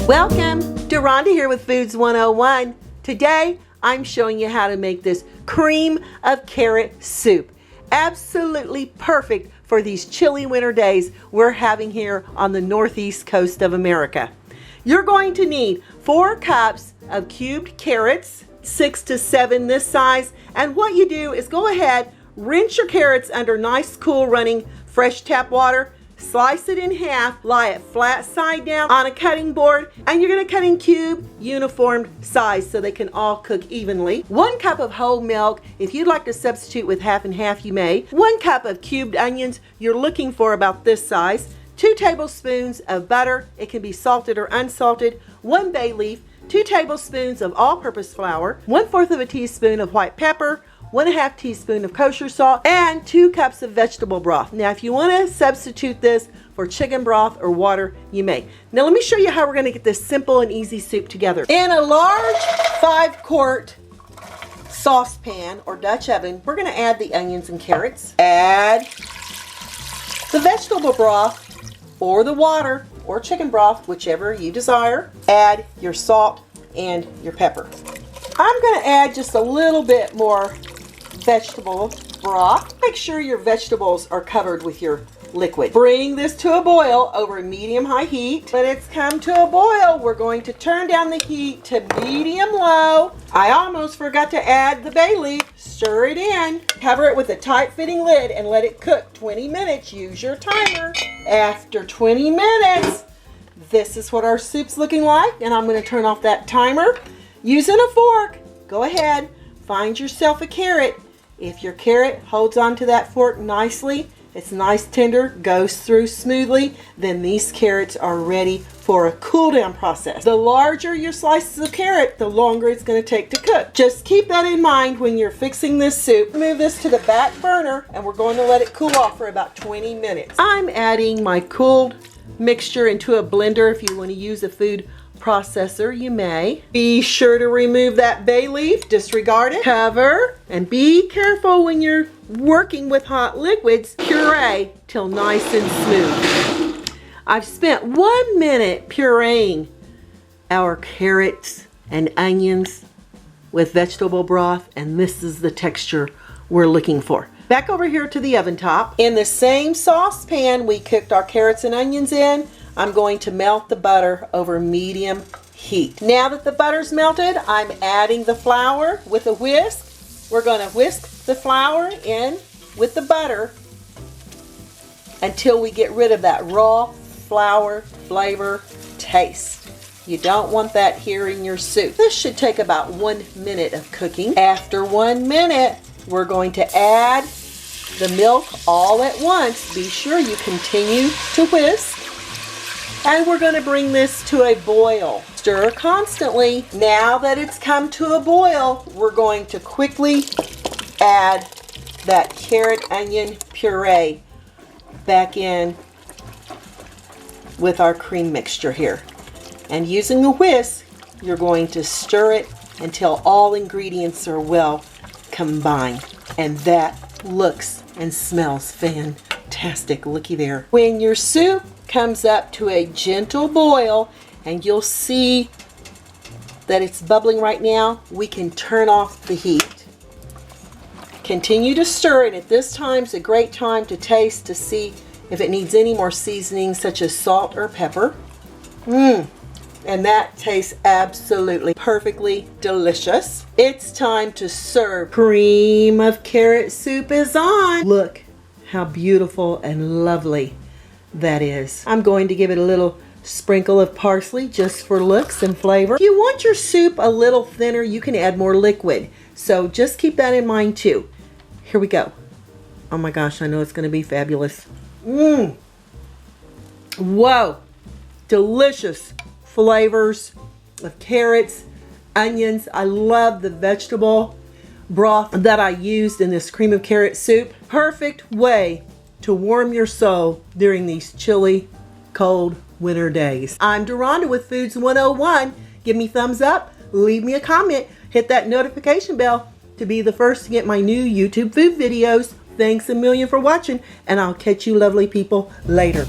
Welcome, Deronda here with Foods 101. Today, I'm showing you how to make this cream of carrot soup. Absolutely perfect for these chilly winter days we're having here on the northeast coast of America. You're going to need 4 cups of cubed carrots, 6 to 7 this size, and what you do is go ahead, rinse your carrots under nice cool running fresh tap water, slice it in half, lie it flat side down on a cutting board, and you're going to cut in cube uniform size so they can all cook evenly. 1 cup of whole milk. If you'd like to substitute with half and half, you may. 1 cup of cubed onions. You're looking for about this size. 2 tablespoons of butter. It can be salted or unsalted. 1 bay leaf. 2 tablespoons of all-purpose flour. 1/4 of a teaspoon of white pepper. 1/2 teaspoon of kosher salt, and 2 cups of vegetable broth. Now, if you want to substitute this for chicken broth or water, you may. Now, let me show you how we're going to get this simple and easy soup together. In a large 5-quart saucepan or Dutch oven, we're going to add the onions and carrots. Add the vegetable broth or the water or chicken broth, whichever you desire. Add your salt and your pepper. I'm going to add just a little bit more vegetable broth. Make sure your vegetables are covered with your liquid. Bring this to a boil over medium-high heat. When it's come to a boil, we're going to turn down the heat to medium-low. I almost forgot to add the bay leaf. Stir it in. Cover it with a tight-fitting lid and let it cook 20 minutes. Use your timer. After 20 minutes, this is what our soup's looking like, and I'm going to turn off that timer. Using a fork, go ahead, find yourself a carrot. If your carrot holds onto that fork nicely, it's nice tender, goes through smoothly, then these carrots are ready for a cool down process. The larger your slices of carrot, the longer it's going to take to cook. Just keep that in mind when you're fixing this soup. Move this to the back burner and we're going to let it cool off for about 20 minutes. I'm adding my cooled mixture into a blender. If you want to use a food processor, you may. Be sure to remove that bay leaf, disregard it, cover, and be careful when you're working with hot liquids. Puree till nice and smooth. I've spent 1 minute pureeing our carrots and onions with vegetable broth, and this is the texture we're looking for. Back over here to the oven top. In the same saucepan we cooked our carrots and onions in, I'm going to melt the butter over medium heat. Now that the butter's melted, I'm adding the flour with a whisk. We're going to whisk the flour in with the butter until we get rid of that raw flour flavor taste. You don't want that here in your soup. This should take about 1 minute of cooking. After 1 minute, we're going to add the milk all at once. Be sure you continue to whisk. And we're going to bring this to a boil. Stir constantly. Now that it's come to a boil, we're going to quickly add that carrot onion puree back in with our cream mixture here. And using a whisk, you're going to stir it until all ingredients are well combined. And that looks and smells fantastic. Looky there. When your soup comes up to a gentle boil, and you'll see that it's bubbling right now, we can turn off the heat. Continue to stir it. At this time is a great time to taste to see if it needs any more seasoning such as salt or pepper. And that tastes absolutely perfectly delicious. It's time to serve. Cream of carrot soup is on. Look how beautiful and lovely that is. I'm going to give it a little sprinkle of parsley just for looks and flavor. If you want your soup a little thinner, you can add more liquid. So just keep that in mind too. Here we go. Oh my gosh, I know it's going to be fabulous. Whoa. Delicious flavors of carrots, onions. I love the vegetable broth that I used in this cream of carrot soup. Perfect way to warm your soul during these chilly, cold winter days. I'm Deronda with Foods 101. Give me thumbs up, leave me a comment, hit that notification bell to be the first to get my new YouTube food videos. Thanks a million for watching, and I'll catch you lovely people later.